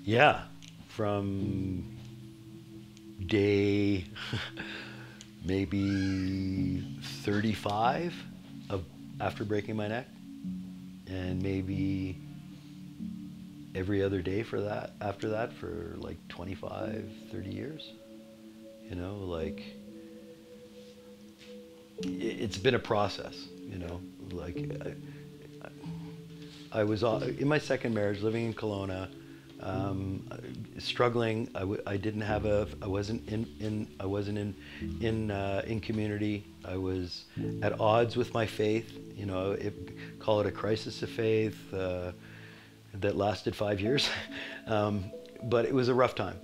Yeah, from day maybe 35 of after breaking my neck, and maybe every other day for that after that for like 25, 30 years. You know, like it's been a process, you know. Like I was in my second marriage, living in Kelowna, um, struggling. I didn't have a. I wasn't I wasn't in community. I was at odds with my faith. You know, call it a crisis of faith that lasted 5 years, but it was a rough time.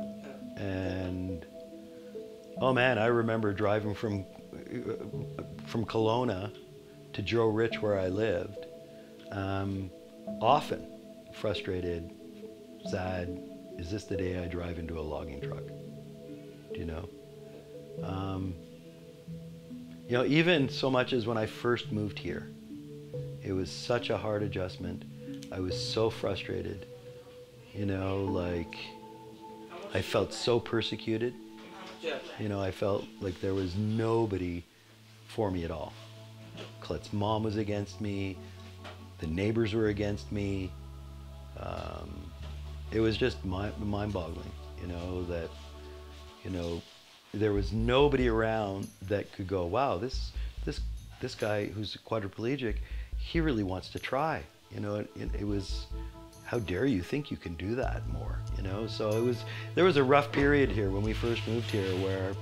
And oh man, I remember driving from Kelowna to Joe Rich, where I lived, um, often frustrated, sad. Is this the day I drive into a logging truck? Do you know? Um, you know, even so much as when I first moved here, it was such a hard adjustment. I was so frustrated. You know, like I felt so persecuted. You know, I felt like there was nobody for me at all. Colette's mom was against me. The neighbors were against me. Um, it was just mind-boggling, you know, that, you know, there was nobody around that could go, wow, this, this guy who's quadriplegic, he really wants to try. You know, it was, how dare you think you can do that more, you know? So there was a rough period here when we first moved here where,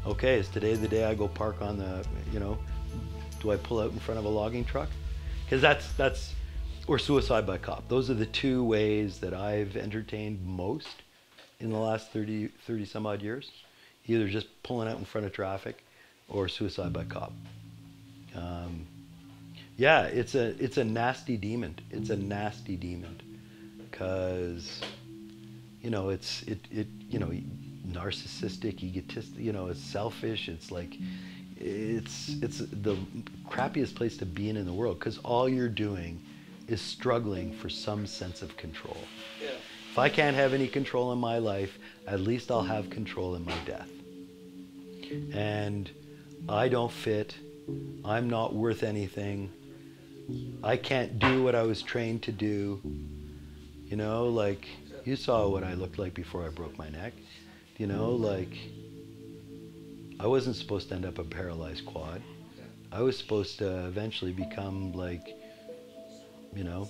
okay, is today the day I go park on the, you know, do I pull out in front of a logging truck? Because that's, or suicide by cop. Those are the two ways that I've entertained most in the last 30 some odd years. Either just pulling out in front of traffic or suicide by cop. Um, yeah, it's a nasty demon. It's a nasty demon because, you know, you know, narcissistic, egotistic, you know, it's selfish. It's like, it's the crappiest place to be in the world because all you're doing is struggling for some sense of control. Yeah. If I can't have any control in my life, at least I'll have control in my death. And I don't fit. I'm not worth anything. I can't do what I was trained to do. You know, like you saw what I looked like before I broke my neck. You know, like I wasn't supposed to end up a paralyzed quad. I was supposed to eventually become like, you know,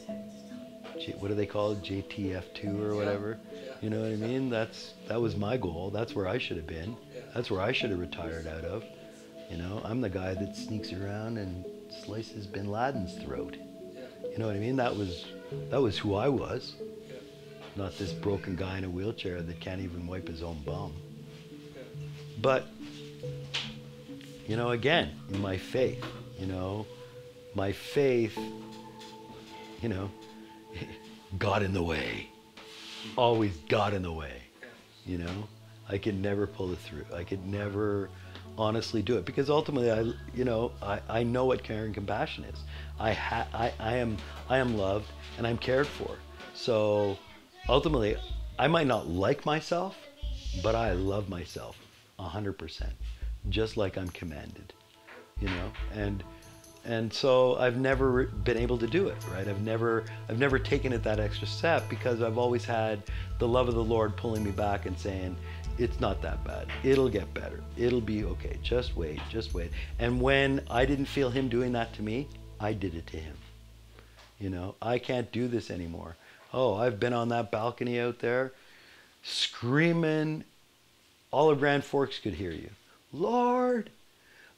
what do they call it? JTF2 or whatever. You know what I mean? That was my goal. That's where I should have been. That's where I should have retired out of. You know, I'm the guy that sneaks around and slices Bin Laden's throat. You know what I mean? That was who I was. Not this broken guy in a wheelchair that can't even wipe his own bum. But, you know, again, my faith, you know, my faith, you know, got in the way. Always got in the way. You know, I could never pull it through. I could never honestly do it because ultimately I know what care and compassion is. I am loved and I'm cared for. So ultimately I might not like myself, but I love myself 100%, just like I'm commanded, you know. And so I've never been able to do it, right? I've never taken it that extra step because I've always had the love of the Lord pulling me back and saying, it's not that bad. It'll get better. It'll be okay. Just wait, just wait. And when I didn't feel him doing that to me, I did it to him. You know, I can't do this anymore. Oh, I've been on that balcony out there screaming. All of Grand Forks could hear you. Lord,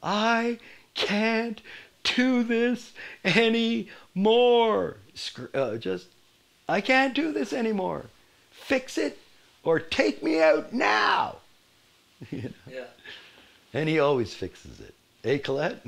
I can't do this anymore. I can't do this anymore. Fix it or take me out now. You know? Yeah. And he always fixes it. Hey, Colette?